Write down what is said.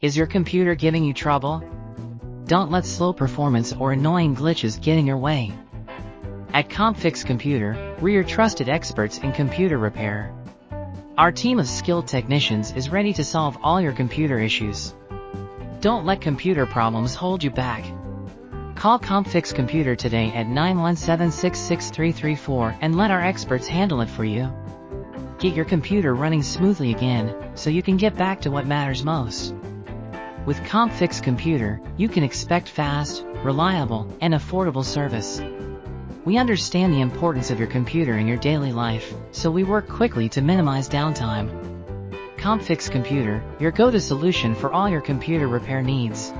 Is your computer giving you trouble? Don't let slow performance or annoying glitches get in your way. At Comfix Computer, we're your trusted experts in computer repair. Our team of skilled technicians is ready to solve all your computer issues. Don't let computer problems hold you back. Call Comfix Computer today at 917-66334 and let our experts handle it for you. Get your computer running smoothly again, so you can get back to what matters most. With Comfix Computer, you can expect fast, reliable, and affordable service. We understand the importance of your computer in your daily life, so we work quickly to minimize downtime. Comfix Computer, your go-to solution for all your computer repair needs.